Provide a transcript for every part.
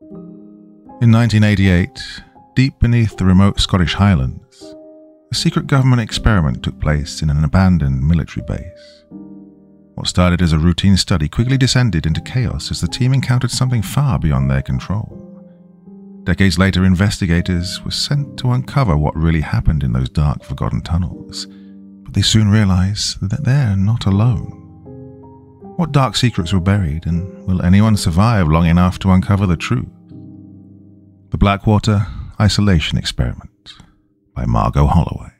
In 1988, deep beneath the remote Scottish Highlands, a secret government experiment took place in an abandoned military base. What started as a routine study quickly descended into chaos as the team encountered something far beyond their control. Decades later, investigators were sent to uncover what really happened in those dark, forgotten tunnels, but they soon realized that they're not alone. What dark secrets were buried, and will anyone survive long enough to uncover the truth? The Blackwater Isolation Experiment by Margot Holloway.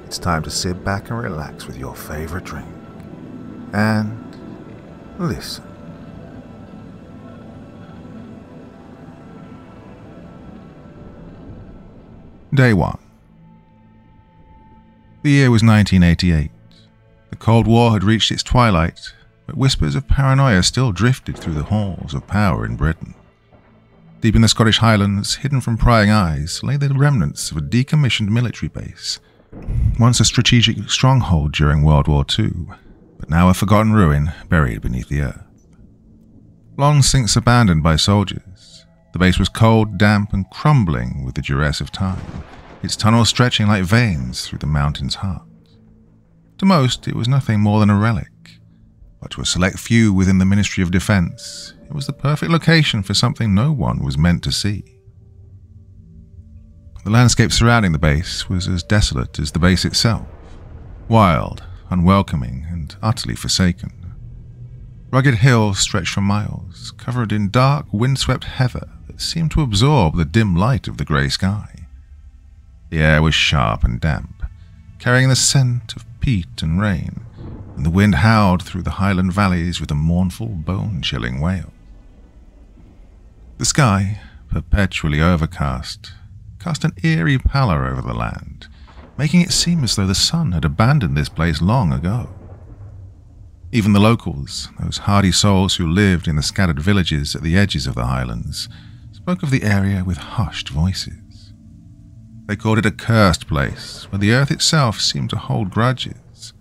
It's time to sit back and relax with your favorite drink and listen. Day 1. The year was 1988. The Cold War had reached its twilight, but whispers of paranoia still drifted through the halls of power in Britain. Deep in the Scottish Highlands, hidden from prying eyes, lay the remnants of a decommissioned military base, once a strategic stronghold during World War II, but now a forgotten ruin buried beneath the earth. Long since abandoned by soldiers, the base was cold, damp, and crumbling with the duress of time, its tunnels stretching like veins through the mountain's heart. To most, it was nothing more than a relic, but to a select few within the Ministry of Defence, it was the perfect location for something no one was meant to see. The landscape surrounding the base was as desolate as the base itself, wild, unwelcoming, and utterly forsaken. Rugged hills stretched for miles, covered in dark, windswept heather that seemed to absorb the dim light of the grey sky. The air was sharp and damp, carrying the scent of peat and rain, and the wind howled through the highland valleys with a mournful, bone-chilling wail. The sky, perpetually overcast, cast an eerie pallor over the land, making it seem as though the sun had abandoned this place long ago. Even the locals, those hardy souls who lived in the scattered villages at the edges of the highlands, spoke of the area with hushed voices. They called it a cursed place, where the earth itself seemed to hold grudges.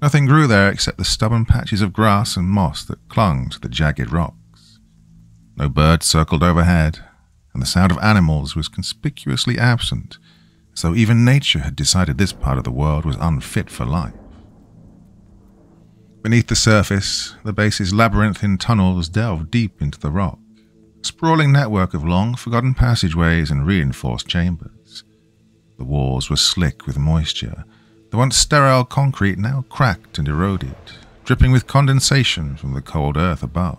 Nothing grew there except the stubborn patches of grass and moss that clung to the jagged rocks. No birds circled overhead, and the sound of animals was conspicuously absent, as though even nature had decided this part of the world was unfit for life. Beneath the surface, the base's labyrinthine tunnels delved deep into the rock, a sprawling network of long forgotten passageways and reinforced chambers. The walls were slick with moisture, the once sterile concrete now cracked and eroded, dripping with condensation from the cold earth above.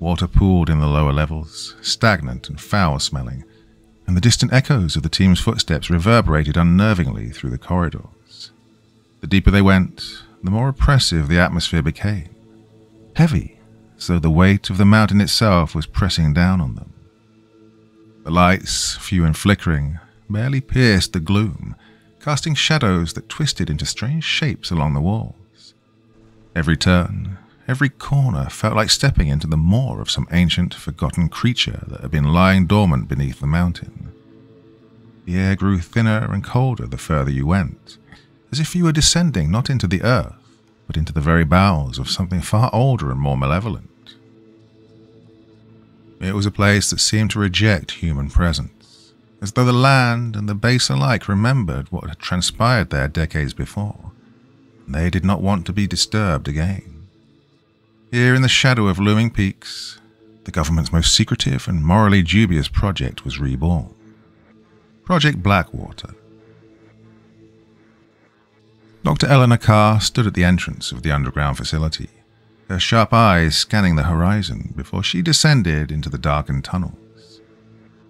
Water pooled in the lower levels, stagnant and foul-smelling, and the distant echoes of the team's footsteps reverberated unnervingly through the corridors. The deeper they went, the more oppressive the atmosphere became, heavy, as though the weight of the mountain itself was pressing down on them. The lights, few and flickering, barely pierced the gloom, casting shadows that twisted into strange shapes along the walls. Every turn, every corner felt like stepping into the maw of some ancient, forgotten creature that had been lying dormant beneath the mountain. The air grew thinner and colder the further you went, as if you were descending not into the earth, but into the very bowels of something far older and more malevolent. It was a place that seemed to reject human presence, as though the land and the base alike remembered what had transpired there decades before, and they did not want to be disturbed again. Here in the shadow of looming peaks, the government's most secretive and morally dubious project was reborn. Project Blackwater. Dr. Eleanor Carr stood at the entrance of the underground facility, her sharp eyes scanning the horizon before she descended into the darkened tunnels.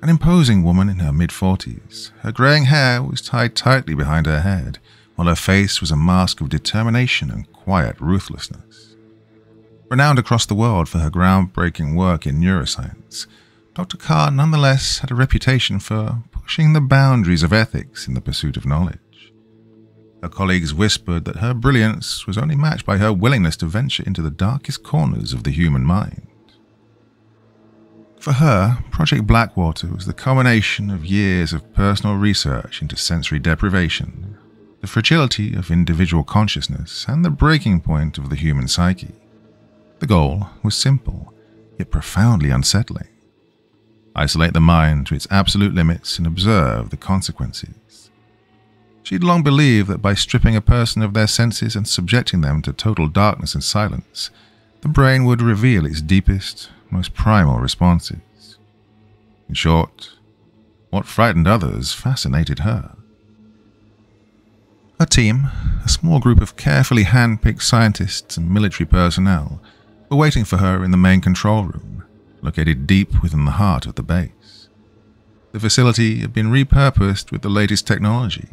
An imposing woman in her mid-40s, her greying hair was tied tightly behind her head, while her face was a mask of determination and quiet ruthlessness. Renowned across the world for her groundbreaking work in neuroscience, Dr. Carr nonetheless had a reputation for pushing the boundaries of ethics in the pursuit of knowledge. Her colleagues whispered that her brilliance was only matched by her willingness to venture into the darkest corners of the human mind. For her, Project Blackwater was the culmination of years of personal research into sensory deprivation, the fragility of individual consciousness, and the breaking point of the human psyche. The goal was simple: yet profoundly unsettling. Isolate the mind to its absolute limits and observe the consequences. She'd long believed that by stripping a person of their senses and subjecting them to total darkness and silence, the brain would reveal its deepest, most primal responses. In short, what frightened others fascinated her. Her team, a small group of carefully hand-picked scientists and military personnel, were waiting for her in the main control room, located deep within the heart of the base. The facility had been repurposed with the latest technology: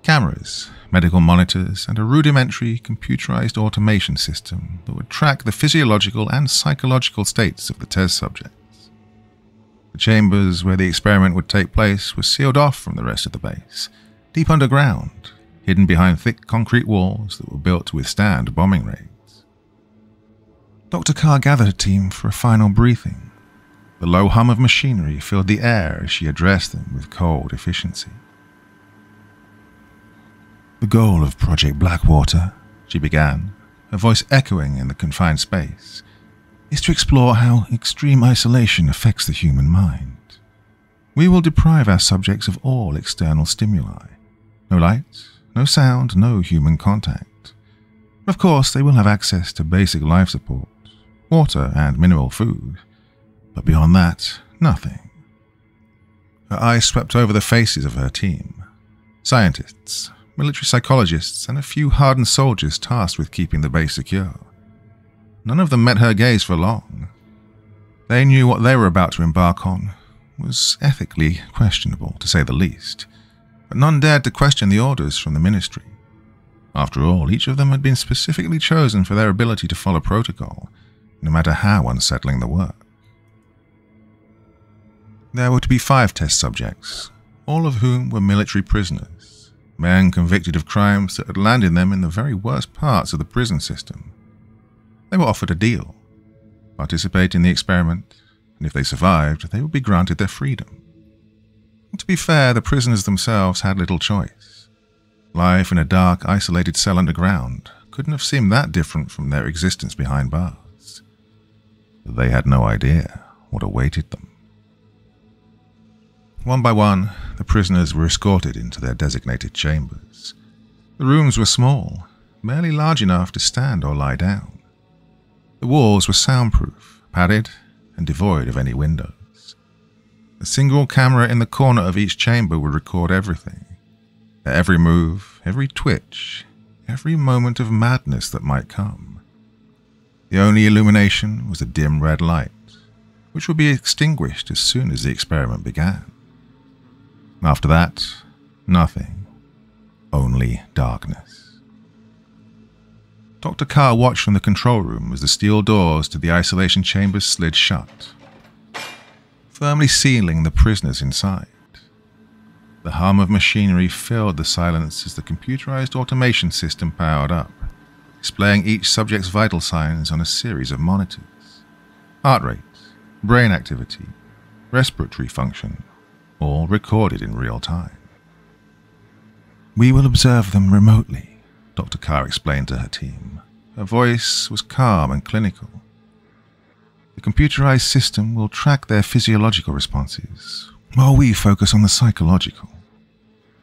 cameras, medical monitors, and a rudimentary computerized automation system that would track the physiological and psychological states of the test subjects. The chambers where the experiment would take place were sealed off from the rest of the base, deep underground, hidden behind thick concrete walls that were built to withstand bombing raids. Dr. Carr gathered her team for a final briefing. The low hum of machinery filled the air as she addressed them with cold efficiency. "The goal of Project Blackwater," she began, her voice echoing in the confined space, "is to explore how extreme isolation affects the human mind. We will deprive our subjects of all external stimuli. No light, no sound, no human contact. Of course, they will have access to basic life support, water and mineral food, but beyond that, nothing." Her eyes swept over the faces of her team: scientists, military psychologists, and a few hardened soldiers tasked with keeping the base secure. None of them met her gaze for long. They knew what they were about to embark on was ethically questionable, to say the least, but none dared to question the orders from the ministry. After all, each of them had been specifically chosen for their ability to follow protocol, no matter how unsettling the work. There were to be 5 test subjects, all of whom were military prisoners, men convicted of crimes that had landed them in the very worst parts of the prison system. They were offered a deal: participate in the experiment, and if they survived, they would be granted their freedom. To be fair, the prisoners themselves had little choice. Life in a dark, isolated cell underground couldn't have seemed that different from their existence behind bars. But they had no idea what awaited them. One by one, the prisoners were escorted into their designated chambers. The rooms were small, barely large enough to stand or lie down. The walls were soundproof, padded, and devoid of any windows. A single camera in the corner of each chamber would record everything. Their every move, every twitch, every moment of madness that might come. The only illumination was a dim red light, which would be extinguished as soon as the experiment began. After that, nothing. Only darkness. Dr. Carr watched from the control room as the steel doors to the isolation chambers slid shut, firmly sealing the prisoners inside. The hum of machinery filled the silence as the computerized automation system powered up, displaying each subject's vital signs on a series of monitors. Heart rate, brain activity, respiratory function, all recorded in real time. "We will observe them remotely," Dr. Carr explained to her team. Her voice was calm and clinical. "The computerized system will track their physiological responses, while we focus on the psychological.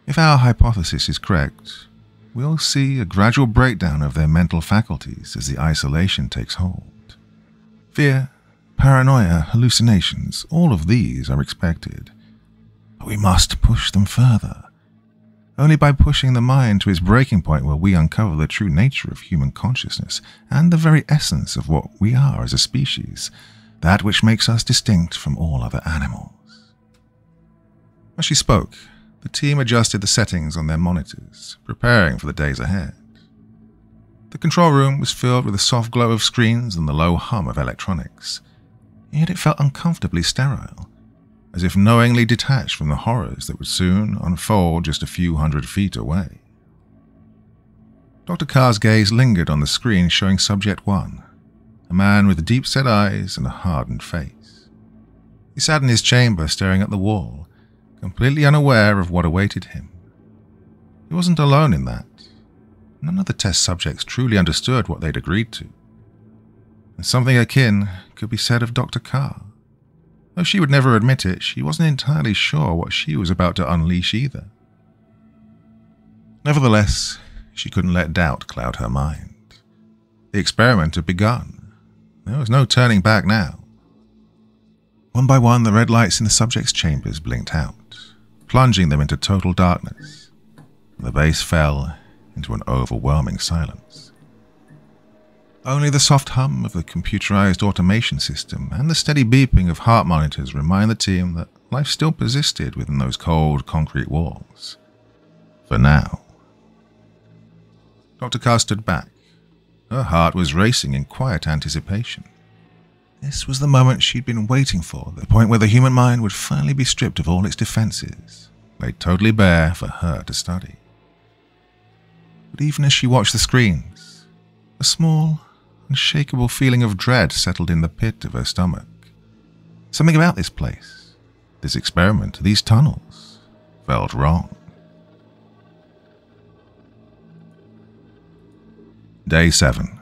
If our hypothesis is correct, we'll see a gradual breakdown of their mental faculties as the isolation takes hold. Fear, paranoia, hallucinations, all of these are expected. But we must push them further. Only by pushing the mind to its breaking point will we uncover the true nature of human consciousness and the very essence of what we are as a species, that which makes us distinct from all other animals." As she spoke, the team adjusted the settings on their monitors, preparing for the days ahead. The control room was filled with the soft glow of screens and the low hum of electronics, yet it felt uncomfortably sterile, as if knowingly detached from the horrors that would soon unfold just a few hundred feet away. Dr. Carr's gaze lingered on the screen showing Subject 1, a man with deep-set eyes and a hardened face. He sat in his chamber staring at the wall, completely unaware of what awaited him. He wasn't alone in that. None of the test subjects truly understood what they'd agreed to. and something akin could be said of Dr. Carr. Though she would never admit it, she wasn't entirely sure what she was about to unleash either. Nevertheless, she couldn't let doubt cloud her mind. The experiment had begun. There was no turning back now. One by one, the red lights in the subject's chambers blinked out, plunging them into total darkness. The base fell into an overwhelming silence. Only the soft hum of the computerized automation system and the steady beeping of heart monitors remind the team that life still persisted within those cold concrete walls. For now. Dr. Carr stood back. Her heart was racing in quiet anticipation. This was the moment she'd been waiting for, the point where the human mind would finally be stripped of all its defenses, laid totally bare for her to study. But even as she watched the screens, a small, unshakable feeling of dread settled in the pit of her stomach. Something about this place, this experiment, these tunnels, felt wrong. Day 7.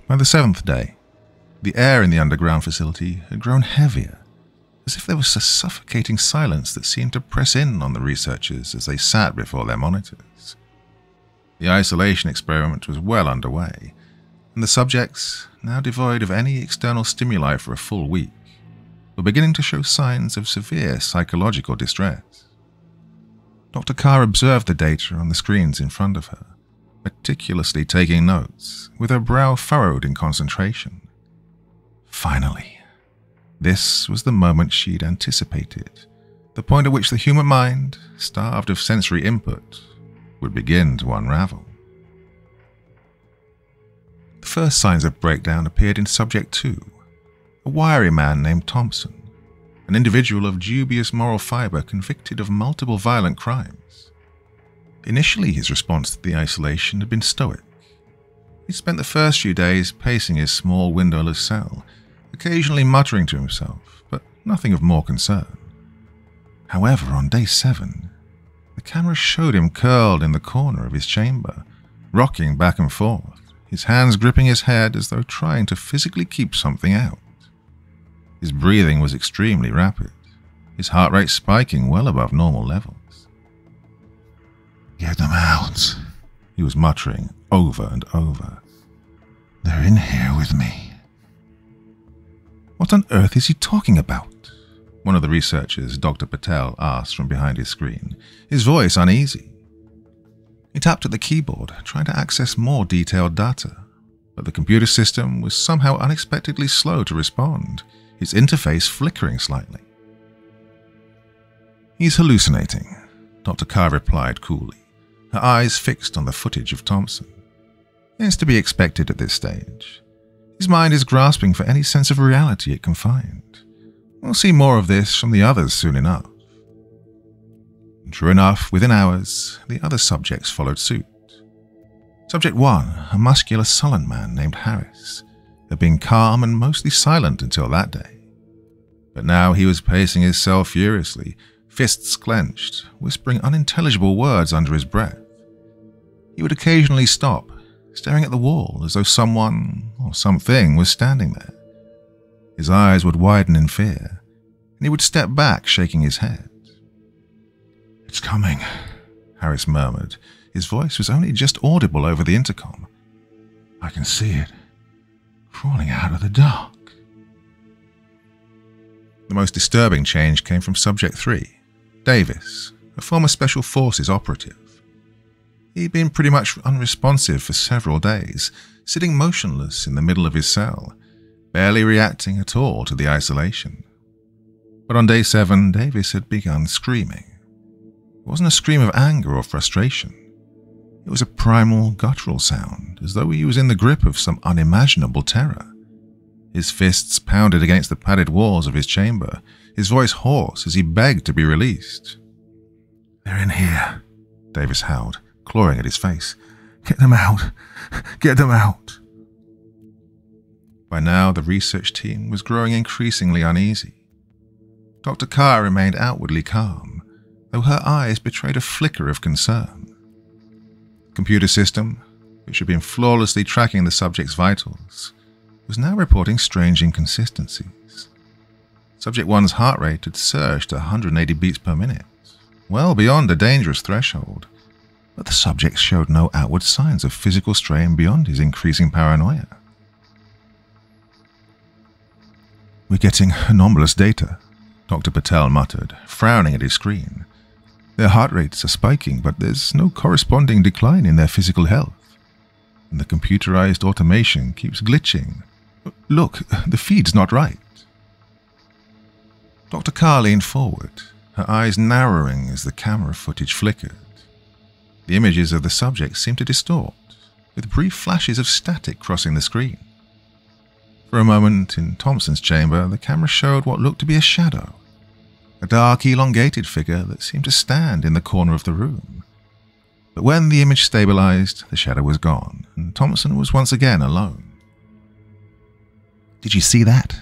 By the 7th day, the air in the underground facility had grown heavier, as if there was a suffocating silence that seemed to press in on the researchers as they sat before their monitors. The isolation experiment was well underway, and the subjects, now devoid of any external stimuli for a full week, were beginning to show signs of severe psychological distress. Dr. Carr observed the data on the screens in front of her, meticulously taking notes, with her brow furrowed in concentration. Finally, this was the moment she'd anticipated, the point at which the human mind, starved of sensory input, would begin to unravel. The first signs of breakdown appeared in Subject 2, a wiry man named Thompson, an individual of dubious moral fiber convicted of multiple violent crimes. Initially, his response to the isolation had been stoic. He spent the first few days pacing his small windowless cell, occasionally muttering to himself, but nothing of more concern. However, on day 7, the camera showed him curled in the corner of his chamber, rocking back and forth, his hands gripping his head as though trying to physically keep something out. His breathing was extremely rapid, his heart rate spiking well above normal levels. Get them out, he was muttering over and over. They're in here with me. What on earth is he talking about? One of the researchers, Dr. Patel, asked from behind his screen, his voice uneasy. He tapped at the keyboard, trying to access more detailed data, but the computer system was somehow unexpectedly slow to respond, its interface flickering slightly. He's hallucinating, Dr. Carr replied coolly, her eyes fixed on the footage of Thompson. It's to be expected at this stage. His mind is grasping for any sense of reality it can find. We'll see more of this from the others soon enough. True enough, within hours, the other subjects followed suit. Subject 1, a muscular, sullen man named Harris, had been calm and mostly silent until that day. But now he was pacing his cell furiously, fists clenched, whispering unintelligible words under his breath. He would occasionally stop, staring at the wall as though someone or something was standing there. His eyes would widen in fear, and he would step back, shaking his head. It's coming, Harris murmured. His voice was only just audible over the intercom. I can see it, crawling out of the dark. The most disturbing change came from Subject 3, Davis, a former Special Forces operative. He'd been pretty much unresponsive for several days, sitting motionless in the middle of his cell, barely reacting at all to the isolation. But on day 7, Davis had begun screaming. It wasn't a scream of anger or frustration. It was a primal, guttural sound, as though he was in the grip of some unimaginable terror. His fists pounded against the padded walls of his chamber, his voice hoarse as he begged to be released. They're in here, Davis howled, clawing at his face. Get them out! Get them out! By now, the research team was growing increasingly uneasy. Dr. Carr remained outwardly calm, though her eyes betrayed a flicker of concern. The computer system, which had been flawlessly tracking the subject's vitals, was now reporting strange inconsistencies. Subject 1's heart rate had surged to 180 beats per minute, well beyond a dangerous threshold, but the subject showed no outward signs of physical strain beyond his increasing paranoia. "We're getting anomalous data," Dr. Patel muttered, frowning at his screen. "Their heart rates are spiking, but there's no corresponding decline in their physical health. And the computerized automation keeps glitching. Look, the feed's not right." Dr. Carr leaned forward, her eyes narrowing as the camera footage flickered. The images of the subject seemed to distort, with brief flashes of static crossing the screen. For a moment, in Thompson's chamber, the camera showed what looked to be a shadow, a dark, elongated figure that seemed to stand in the corner of the room. But when the image stabilized, the shadow was gone, and Thompson was once again alone. "Did you see that?"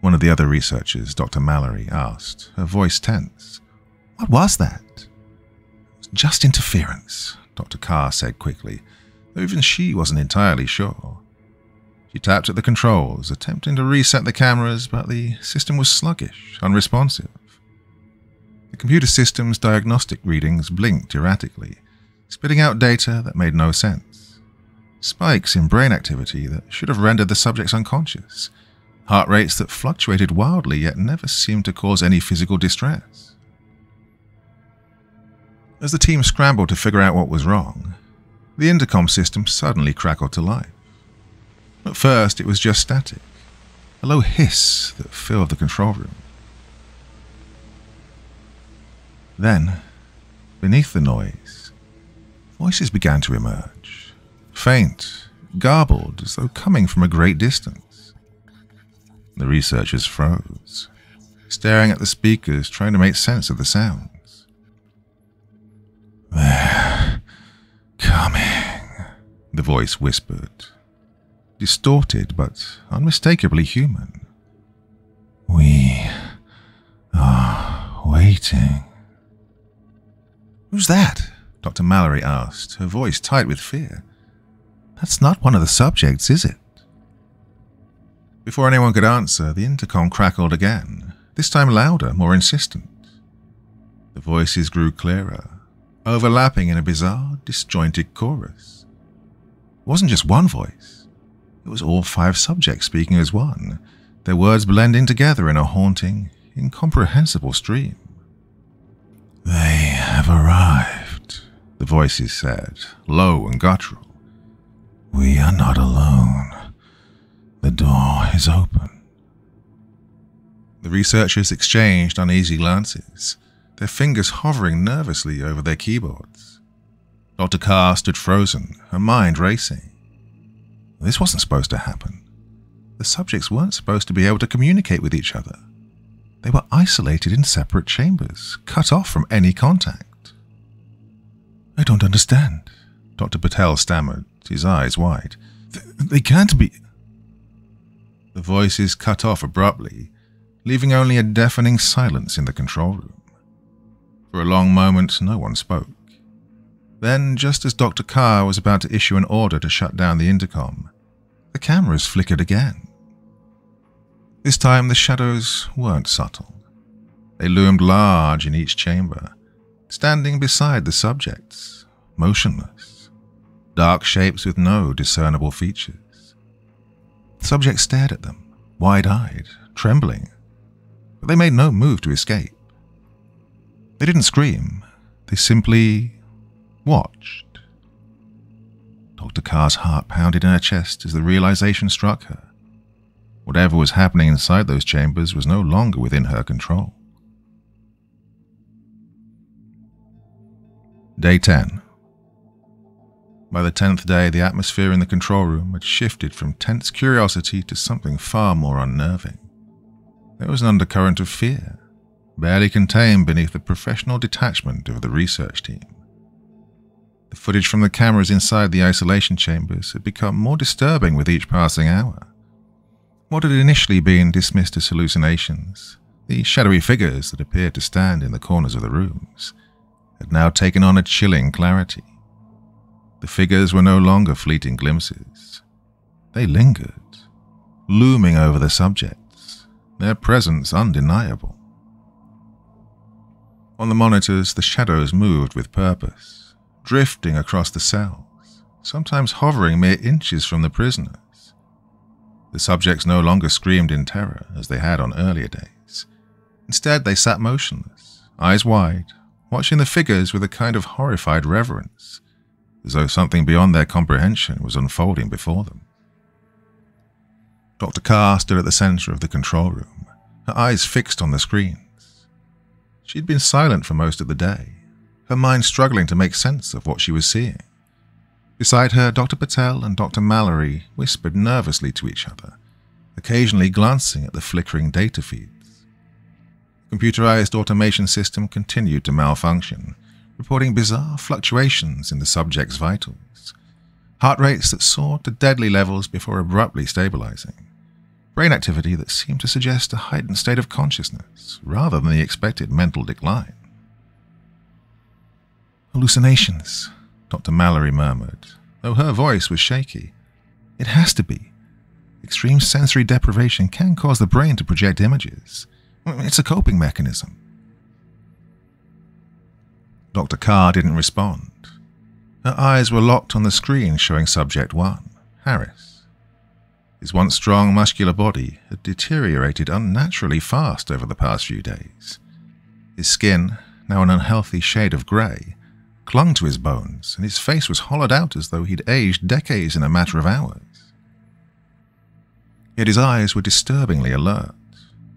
one of the other researchers, Dr. Mallory, asked, her voice tense. "What was that?" "It was just interference," Dr. Carr said quickly, though even she wasn't entirely sure. She tapped at the controls, attempting to reset the cameras, but the system was sluggish, unresponsive. The computer system's diagnostic readings blinked erratically, spitting out data that made no sense. Spikes in brain activity that should have rendered the subjects unconscious, heart rates that fluctuated wildly yet never seemed to cause any physical distress. As the team scrambled to figure out what was wrong, the intercom system suddenly crackled to life. At first, it was just static, a low hiss that filled the control room. Then, beneath the noise, voices began to emerge, faint, garbled, as though coming from a great distance. The researchers froze, staring at the speakers, trying to make sense of the sounds. "They're coming," the voice whispered, distorted but unmistakably human. "We are waiting." "Who's that?" Dr. Mallory asked, her voice tight with fear. "That's not one of the subjects, is it?" Before anyone could answer, the intercom crackled again, this time louder, more insistent. The voices grew clearer, overlapping in a bizarre, disjointed chorus. It wasn't just one voice. It was all 5 subjects speaking as one, their words blending together in a haunting, incomprehensible stream. "They have arrived," the voices said, low and guttural. "We are not alone. The door is open." The researchers exchanged uneasy glances, their fingers hovering nervously over their keyboards. Dr. Carr stood frozen, her mind racing. This wasn't supposed to happen. The subjects weren't supposed to be able to communicate with each other. They were isolated in separate chambers, cut off from any contact. "I don't understand," Dr. Patel stammered, his eyes wide. They can't be..." The voices cut off abruptly, leaving only a deafening silence in the control room. For a long moment, no one spoke. Then, just as Dr. Carr was about to issue an order to shut down the intercom, the cameras flickered again. This time, the shadows weren't subtle. They loomed large in each chamber, standing beside the subjects, motionless, dark shapes with no discernible features. The subjects stared at them, wide-eyed, trembling, but they made no move to escape. They didn't scream, they simply watched. Dr. Carr's heart pounded in her chest as the realization struck her. Whatever was happening inside those chambers was no longer within her control. Day 10. By the 10th day, the atmosphere in the control room had shifted from tense curiosity to something far more unnerving. There was an undercurrent of fear, barely contained beneath the professional detachment of the research team. The footage from the cameras inside the isolation chambers had become more disturbing with each passing hour. What had initially been dismissed as hallucinations, the shadowy figures that appeared to stand in the corners of the rooms, had now taken on a chilling clarity. The figures were no longer fleeting glimpses. They lingered, looming over the subjects, their presence undeniable. On the monitors, the shadows moved with purpose, drifting across the cells, sometimes hovering mere inches from the prisoners. The subjects no longer screamed in terror as they had on earlier days. Instead, they sat motionless, eyes wide, watching the figures with a kind of horrified reverence, as though something beyond their comprehension was unfolding before them. Dr. Carr stood at the center of the control room, her eyes fixed on the screens. She'd been silent for most of the day, her mind struggling to make sense of what she was seeing. Beside her, Dr. Patel and Dr. Mallory whispered nervously to each other, occasionally glancing at the flickering data feeds. The computerized automation system continued to malfunction, reporting bizarre fluctuations in the subject's vitals, heart rates that soared to deadly levels before abruptly stabilizing, brain activity that seemed to suggest a heightened state of consciousness rather than the expected mental decline. "Hallucinations," Dr. Mallory murmured, though her voice was shaky. "It has to be. Extreme sensory deprivation can cause the brain to project images. It's a coping mechanism." Dr. Carr didn't respond. Her eyes were locked on the screen showing Subject 1, Harris. His once strong, muscular body had deteriorated unnaturally fast over the past few days. His skin, now an unhealthy shade of grey, clung to his bones, and his face was hollowed out as though he'd aged decades in a matter of hours. Yet his eyes were disturbingly alert,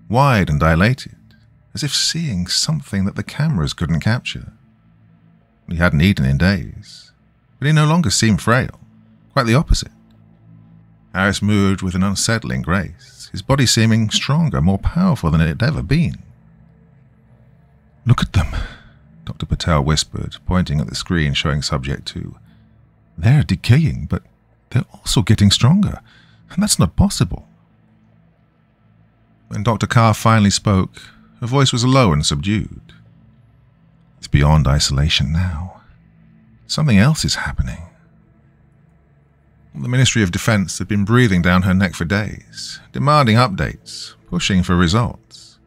wide and dilated, as if seeing something that the cameras couldn't capture. He hadn't eaten in days, but he no longer seemed frail, quite the opposite. Harris moved with an unsettling grace, his body seeming stronger, more powerful than it had ever been. "Look at them," Dr. Patel whispered, pointing at the screen showing Subject 2. "They're decaying, but they're also getting stronger, and that's not possible." When Dr. Carr finally spoke, her voice was low and subdued. "It's beyond isolation now. Something else is happening." The Ministry of Defense had been breathing down her neck for days, demanding updates, pushing for results.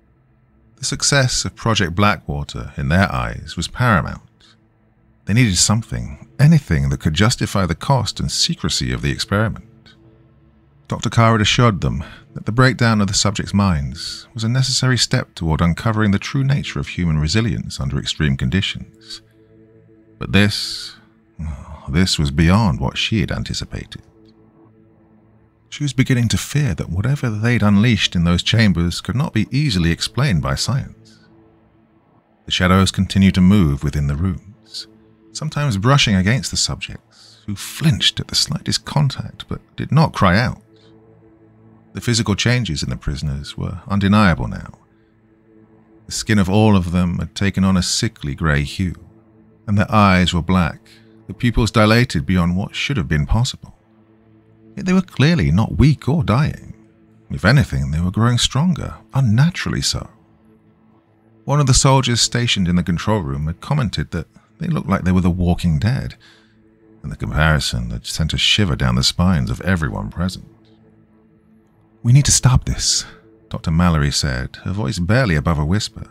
The success of Project Blackwater, in their eyes, was paramount. They needed something, anything that could justify the cost and secrecy of the experiment. Dr. Carr had assured them that the breakdown of the subjects' minds was a necessary step toward uncovering the true nature of human resilience under extreme conditions. But this was beyond what she had anticipated. She was beginning to fear that whatever they'd unleashed in those chambers could not be easily explained by science. The shadows continued to move within the rooms, sometimes brushing against the subjects, who flinched at the slightest contact but did not cry out. The physical changes in the prisoners were undeniable now. The skin of all of them had taken on a sickly grey hue, and their eyes were black, the pupils dilated beyond what should have been possible. Yet they were clearly not weak or dying. If anything, they were growing stronger, unnaturally so. One of the soldiers stationed in the control room had commented that they looked like they were the walking dead, and the comparison had sent a shiver down the spines of everyone present. "We need to stop this," Dr. Mallory said, her voice barely above a whisper.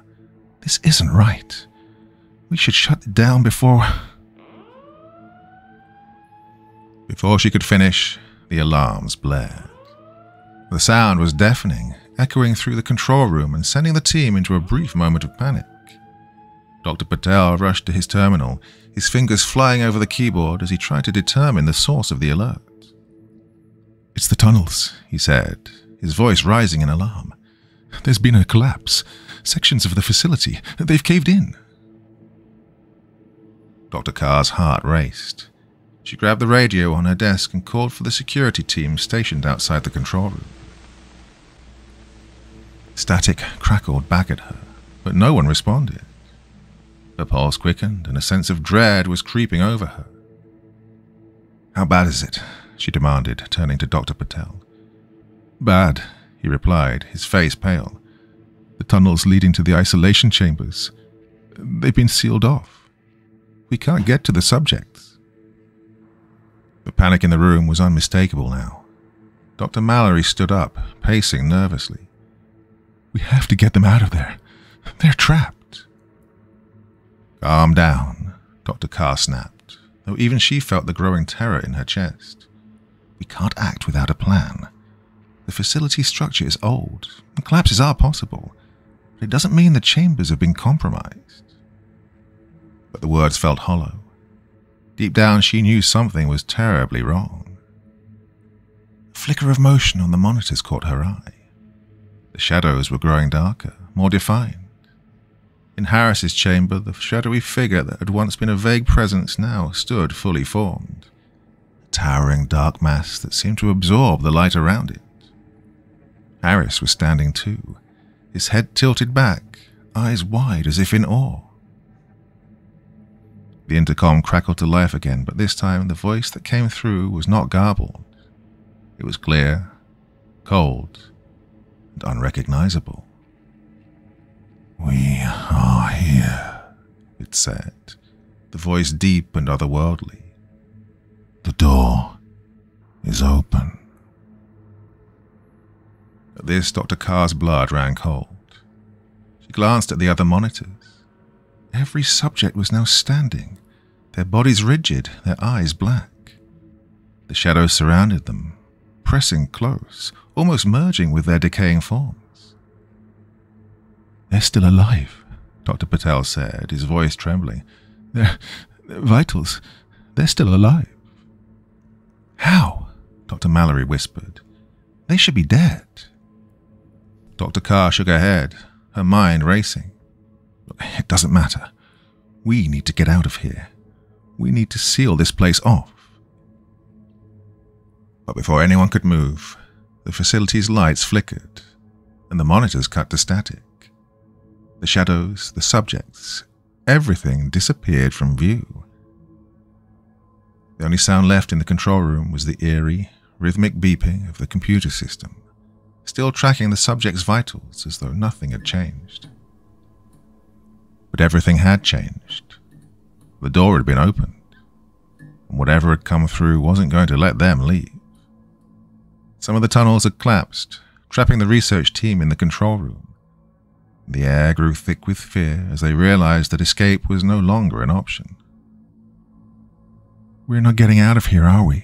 "This isn't right. We should shut it down before..." Before she could finish, the alarms blared. The sound was deafening, echoing through the control room and sending the team into a brief moment of panic. Dr. Patel rushed to his terminal, his fingers flying over the keyboard as he tried to determine the source of the alert. "It's the tunnels," he said, his voice rising in alarm. "There's been a collapse. Sections of the facility, they've caved in." Dr. Carr's heart raced. She grabbed the radio on her desk and called for the security team stationed outside the control room. Static crackled back at her, but no one responded. Her pulse quickened and a sense of dread was creeping over her. "How bad is it?" she demanded, turning to Dr. Patel. "Bad," he replied, his face pale. "The tunnels leading to the isolation chambers. They've been sealed off. We can't get to the subjects." The panic in the room was unmistakable now. Dr. Mallory stood up, pacing nervously. "We have to get them out of there. They're trapped." "Calm down," Dr. Carr snapped, though even she felt the growing terror in her chest. "We can't act without a plan. The facility structure is old, and collapses are possible, but it doesn't mean the chambers have been compromised." But the words felt hollow. Deep down, she knew something was terribly wrong. A flicker of motion on the monitors caught her eye. The shadows were growing darker, more defined. In Harris's chamber, the shadowy figure that had once been a vague presence now stood fully formed. A towering dark mass that seemed to absorb the light around it. Harris was standing too, his head tilted back, eyes wide as if in awe. The intercom crackled to life again, but this time the voice that came through was not garbled. It was clear, cold, and unrecognizable. "We are here," it said, the voice deep and otherworldly. "The door is open." At this, Dr. Carr's blood ran cold. She glanced at the other monitors. Every subject was now standing, their bodies rigid, their eyes black. The shadows surrounded them, pressing close, almost merging with their decaying forms. "They're still alive," Dr. Patel said, his voice trembling. Their vitals, they're still alive." "How?" Dr. Mallory whispered. "They should be dead." Dr. Carr shook her head, her mind racing. "It doesn't matter. We need to get out of here. We need to seal this place off." But before anyone could move, the facility's lights flickered, and the monitors cut to static. The shadows, the subjects, everything disappeared from view. The only sound left in the control room was the eerie, rhythmic beeping of the computer system, still tracking the subject's vitals as though nothing had changed. But everything had changed. The door had been opened, and whatever had come through wasn't going to let them leave. Some of the tunnels had collapsed, trapping the research team in the control room. The air grew thick with fear as they realized that escape was no longer an option. "We're not getting out of here, are we?"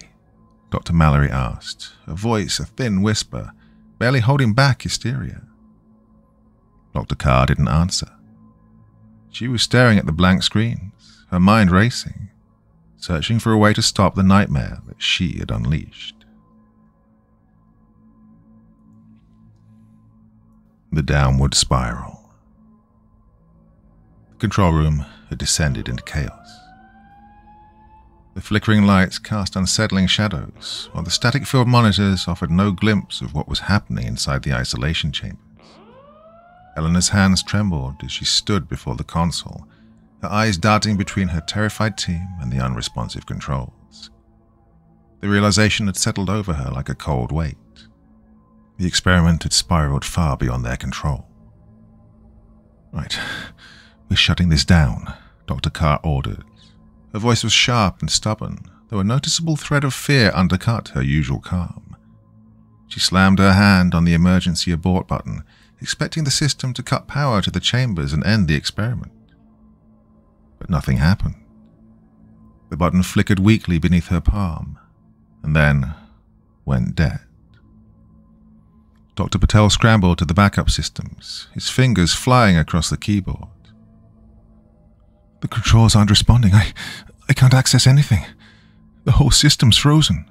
Dr. Mallory asked, her voice a thin whisper, barely holding back hysteria. Dr. Carr didn't answer. She was staring at the blank screens, her mind racing, searching for a way to stop the nightmare that she had unleashed. The downward spiral. The control room had descended into chaos. The flickering lights cast unsettling shadows, while the static-filled monitors offered no glimpse of what was happening inside the isolation chambers. Eleanor's hands trembled as she stood before the console, her eyes darting between her terrified team and the unresponsive controls. The realization had settled over her like a cold weight. The experiment had spiraled far beyond their control. "Right, we're shutting this down," Dr. Carr ordered. Her voice was sharp and stubborn, though a noticeable thread of fear undercut her usual calm. She slammed her hand on the emergency abort button, expecting the system to cut power to the chambers and end the experiment. But nothing happened. The button flickered weakly beneath her palm, and then went dead. Dr. Patel scrambled to the backup systems, his fingers flying across the keyboard. "The controls aren't responding. I can't access anything. The whole system's frozen."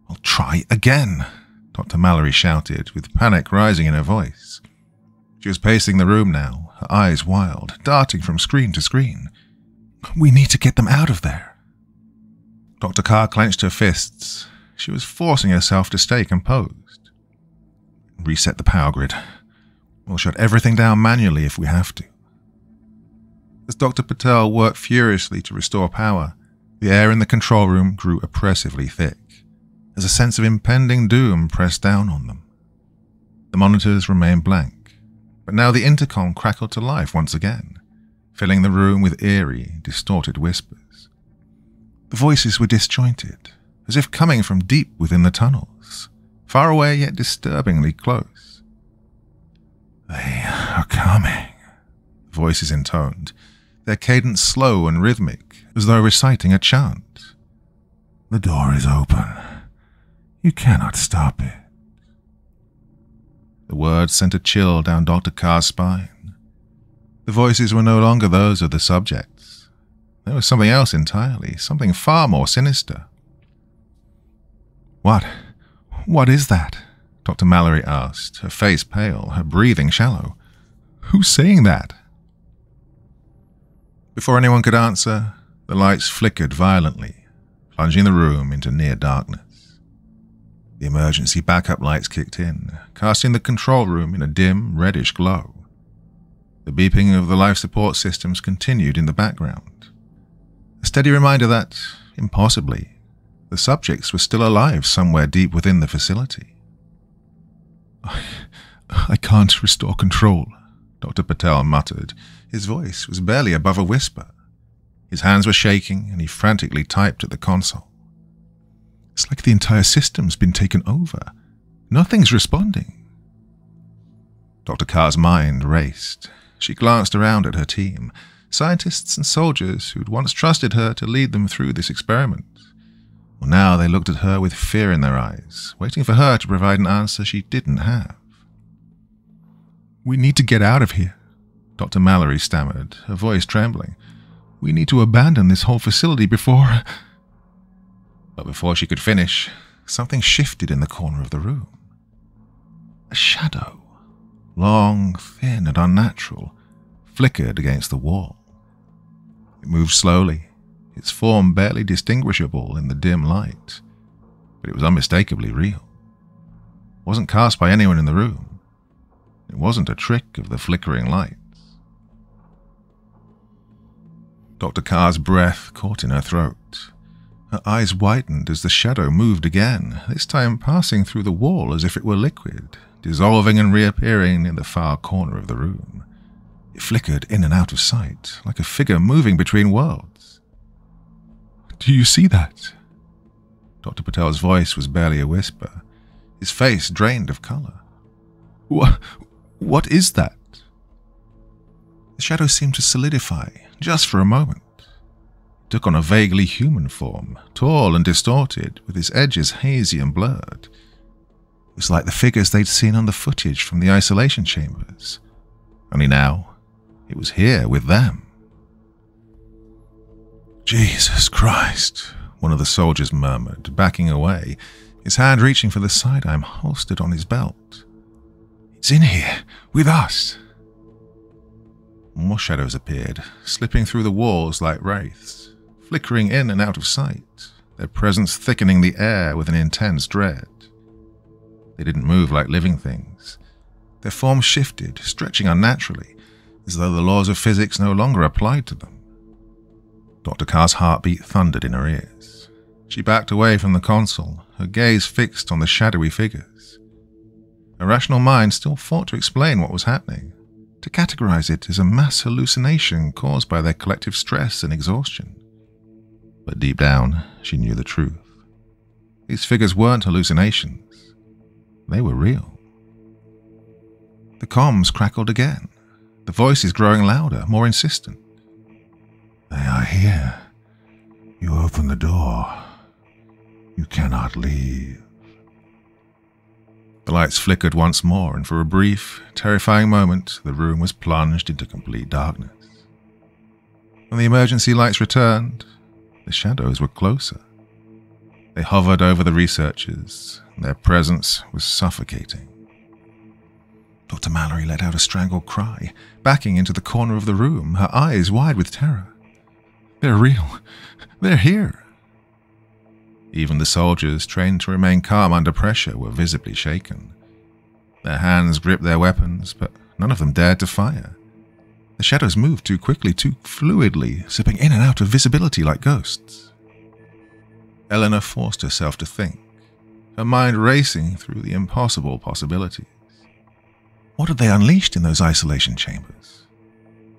"I'll try again," Dr. Mallory shouted, with panic rising in her voice. She was pacing the room now, her eyes wild, darting from screen to screen. "We need to get them out of there." Dr. Carr clenched her fists. She was forcing herself to stay composed. "Reset the power grid. We'll shut everything down manually if we have to." As Dr. Patel worked furiously to restore power, the air in the control room grew oppressively thick, as a sense of impending doom pressed down on them. The monitors remained blank, but now the intercom crackled to life once again, filling the room with eerie, distorted whispers. The voices were disjointed, as if coming from deep within the tunnels, far away yet disturbingly close. "They are coming," voices intoned, their cadence slow and rhythmic, as though reciting a chant. "The door is open. You cannot stop it." The words sent a chill down Dr. Carr's spine. The voices were no longer those of the subjects. There was something else entirely, something far more sinister. What is that?" Dr. Mallory asked, her face pale, her breathing shallow. "Who's saying that?" Before anyone could answer, the lights flickered violently, plunging the room into near darkness. The emergency backup lights kicked in, casting the control room in a dim, reddish glow. The beeping of the life support systems continued in the background, a steady reminder that, impossibly, the subjects were still alive somewhere deep within the facility. I can't restore control," Dr. Patel muttered. His voice was barely above a whisper. His hands were shaking, and he frantically typed at the console. "It's like the entire system's been taken over. Nothing's responding." Dr. Carr's mind raced. She glanced around at her team, scientists and soldiers who'd once trusted her to lead them through this experiment. Well, now they looked at her with fear in their eyes, waiting for her to provide an answer she didn't have. "We need to get out of here," Dr. Mallory stammered, her voice trembling. "We need to abandon this whole facility before—" But before she could finish, something shifted in the corner of the room. A shadow, long, thin, and unnatural, flickered against the wall. It moved slowly, its form barely distinguishable in the dim light, but it was unmistakably real. It wasn't cast by anyone in the room. It wasn't a trick of the flickering lights. Dr. Carr's breath caught in her throat. Her eyes widened as the shadow moved again, this time passing through the wall as if it were liquid, dissolving and reappearing in the far corner of the room. It flickered in and out of sight, like a figure moving between worlds. "Do you see that?" Dr. Patel's voice was barely a whisper, his face drained of color. What is that?" The shadow seemed to solidify, just for a moment. It took on a vaguely human form, tall and distorted, with its edges hazy and blurred. It was like the figures they'd seen on the footage from the isolation chambers. Only now, it was here with them. "Jesus Christ," one of the soldiers murmured, backing away, his hand reaching for the sidearm holstered on his belt. "It's in here, with us." More shadows appeared, slipping through the walls like wraiths, flickering in and out of sight, their presence thickening the air with an intense dread. They didn't move like living things. Their forms shifted, stretching unnaturally, as though the laws of physics no longer applied to them. Dr. Carr's heartbeat thundered in her ears. She backed away from the console, her gaze fixed on the shadowy figures. Her rational mind still fought to explain what was happening, to categorize it as a mass hallucination caused by their collective stress and exhaustion. But deep down, she knew the truth. These figures weren't hallucinations. They were real. The comms crackled again, the voices growing louder, more insistent. "They are here. You open the door. You cannot leave." The lights flickered once more, and for a brief, terrifying moment, the room was plunged into complete darkness. When the emergency lights returned, the shadows were closer. They hovered over the researchers, and their presence was suffocating. Dr. Mallory let out a strangled cry, backing into the corner of the room, her eyes wide with terror. "They're real. They're here." Even the soldiers, trained to remain calm under pressure, were visibly shaken. Their hands gripped their weapons, but none of them dared to fire. The shadows moved too quickly, too fluidly, slipping in and out of visibility like ghosts. Eleanor forced herself to think, her mind racing through the impossible possibilities. What had they unleashed in those isolation chambers?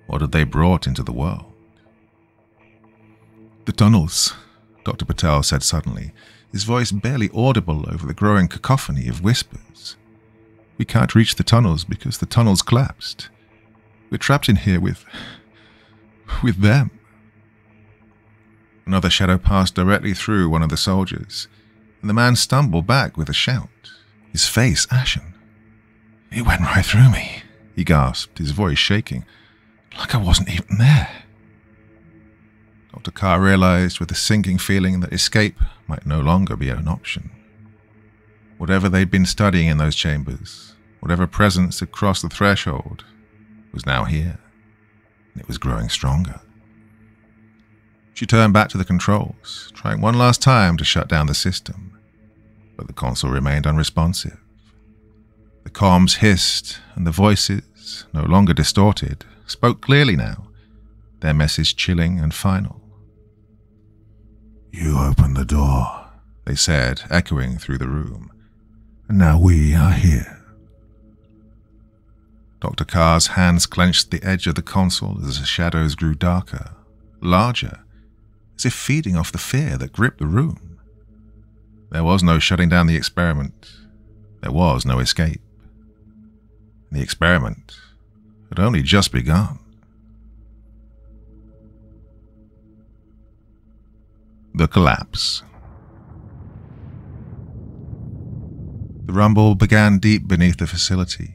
What had they brought into the world? "The tunnels," Dr. Patel said suddenly, his voice barely audible over the growing cacophony of whispers. "We can't reach the tunnels because the tunnels collapsed. We're trapped in here with them." Another shadow passed directly through one of the soldiers, and the man stumbled back with a shout, his face ashen. "It went right through me," he gasped, his voice shaking, "like I wasn't even there." Dr. Carr realized with a sinking feeling that escape might no longer be an option. Whatever they'd been studying in those chambers, whatever presence had crossed the threshold, was now here, and it was growing stronger. She turned back to the controls, trying one last time to shut down the system, but the console remained unresponsive. The comms hissed, and the voices, no longer distorted, spoke clearly now, their message chilling and final. "You opened the door," they said, echoing through the room, "and now we are here." Dr. Carr's hands clenched the edge of the console as the shadows grew darker, larger, as if feeding off the fear that gripped the room. There was no shutting down the experiment. There was no escape. The experiment had only just begun. The collapse. The rumble began deep beneath the facility,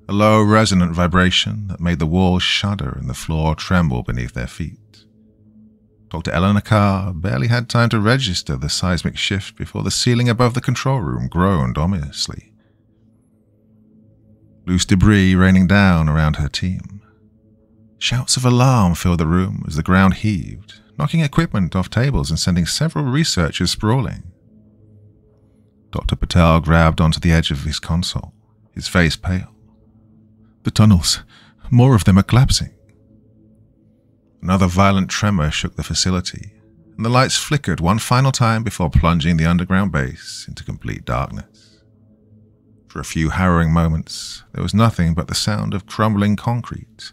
a low resonant vibration that made the walls shudder and the floor tremble beneath their feet. Dr. Eleanor Carr barely had time to register the seismic shift before the ceiling above the control room groaned ominously. Loose debris raining down around her team. Shouts of alarm filled the room as the ground heaved, knocking equipment off tables and sending several researchers sprawling. Dr. Patel grabbed onto the edge of his console, his face pale. "The tunnels, more of them are collapsing." Another violent tremor shook the facility, and the lights flickered one final time before plunging the underground base into complete darkness. For a few harrowing moments, there was nothing but the sound of crumbling concrete,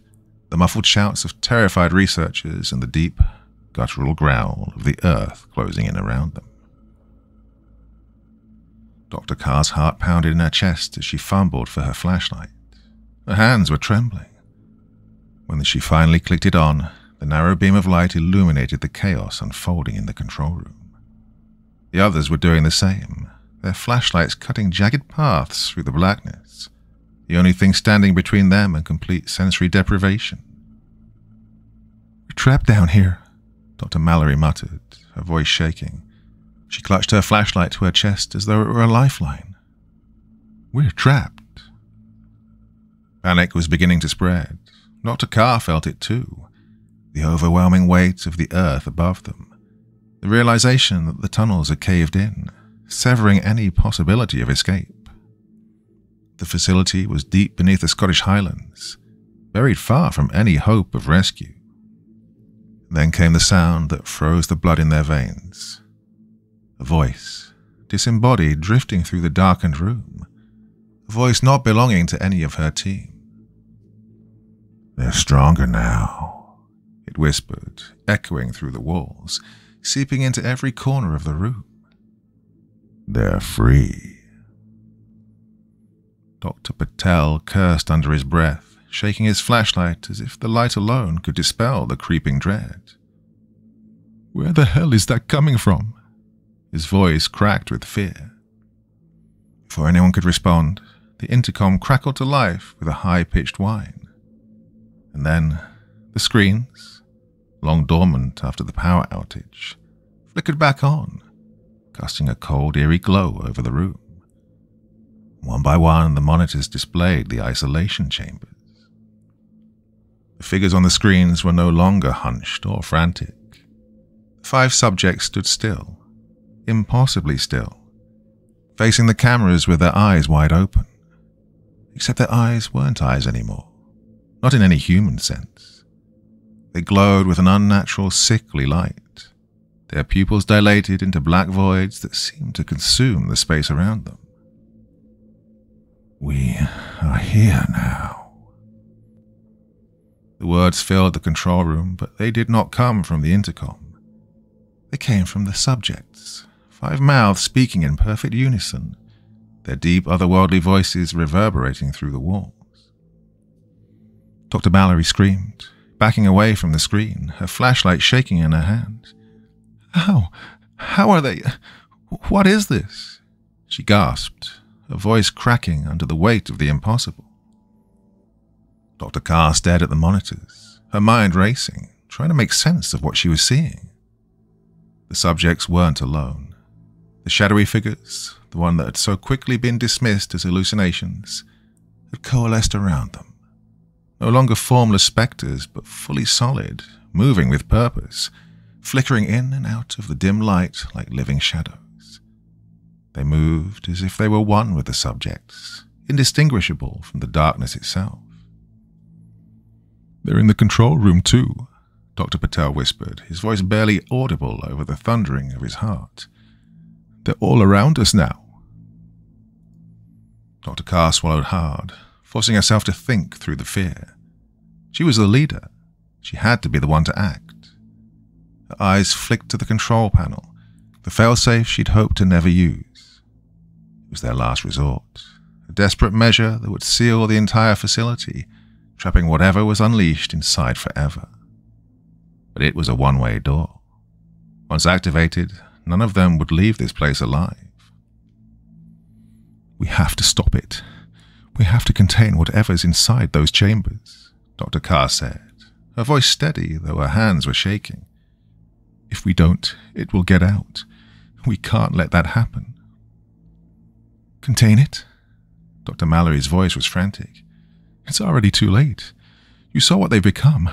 the muffled shouts of terrified researchers, and the deep, guttural growl of the earth closing in around them. Dr. Carr's heart pounded in her chest as she fumbled for her flashlight. Her hands were trembling. When she finally clicked it on, the narrow beam of light illuminated the chaos unfolding in the control room. The others were doing the same, their flashlights cutting jagged paths through the blackness, the only thing standing between them and complete sensory deprivation. "We're trapped down here," Dr. Mallory muttered, her voice shaking. She clutched her flashlight to her chest as though it were a lifeline. "We're trapped." Panic was beginning to spread. Dr. Carr felt it too. The overwhelming weight of the earth above them. The realization that the tunnels had caved in, severing any possibility of escape. The facility was deep beneath the Scottish Highlands, buried far from any hope of rescue. Then came the sound that froze the blood in their veins. A voice, disembodied, drifting through the darkened room. A voice not belonging to any of her team. "They're stronger now," it whispered, echoing through the walls, seeping into every corner of the room. "They're free." Dr. Patel cursed under his breath, shaking his flashlight as if the light alone could dispel the creeping dread. "Where the hell is that coming from?" His voice cracked with fear. Before anyone could respond, the intercom crackled to life with a high-pitched whine. And then the screens, long dormant after the power outage, flickered back on, casting a cold, eerie glow over the room. One by one, the monitors displayed the isolation chambers. The figures on the screens were no longer hunched or frantic. The 5 subjects stood still, impossibly still, facing the cameras with their eyes wide open. Except their eyes weren't eyes anymore, not in any human sense. They glowed with an unnatural, sickly light, their pupils dilated into black voids that seemed to consume the space around them. "We are here now." The words filled the control room, but they did not come from the intercom. They came from the subjects, 5 mouths speaking in perfect unison, their deep otherworldly voices reverberating through the walls. Dr. Mallory screamed, backing away from the screen, her flashlight shaking in her hand. How are they? What is this? She gasped, her voice cracking under the weight of the impossible. Dr. Carr stared at the monitors, her mind racing, trying to make sense of what she was seeing. The subjects weren't alone. The shadowy figures, the one that had so quickly been dismissed as hallucinations, had coalesced around them. No longer formless spectres, but fully solid, moving with purpose, flickering in and out of the dim light like living shadows. They moved as if they were one with the subjects, indistinguishable from the darkness itself. "They're in the control room too," Dr. Patel whispered, his voice barely audible over the thundering of his heart. "They're all around us now." Dr. Carr swallowed hard, forcing herself to think through the fear. She was the leader. She had to be the one to act. Her eyes flicked to the control panel, the failsafe she'd hoped to never use. It was their last resort, a desperate measure that would seal the entire facility, trapping whatever was unleashed inside forever. But it was a one-way door. Once activated, none of them would leave this place alive. "We have to stop it. We have to contain whatever's inside those chambers," Dr. Carr said, her voice steady though her hands were shaking. "If we don't, it will get out. We can't let that happen." "Contain it?" Dr. Mallory's voice was frantic. "It's already too late. You saw what they've become.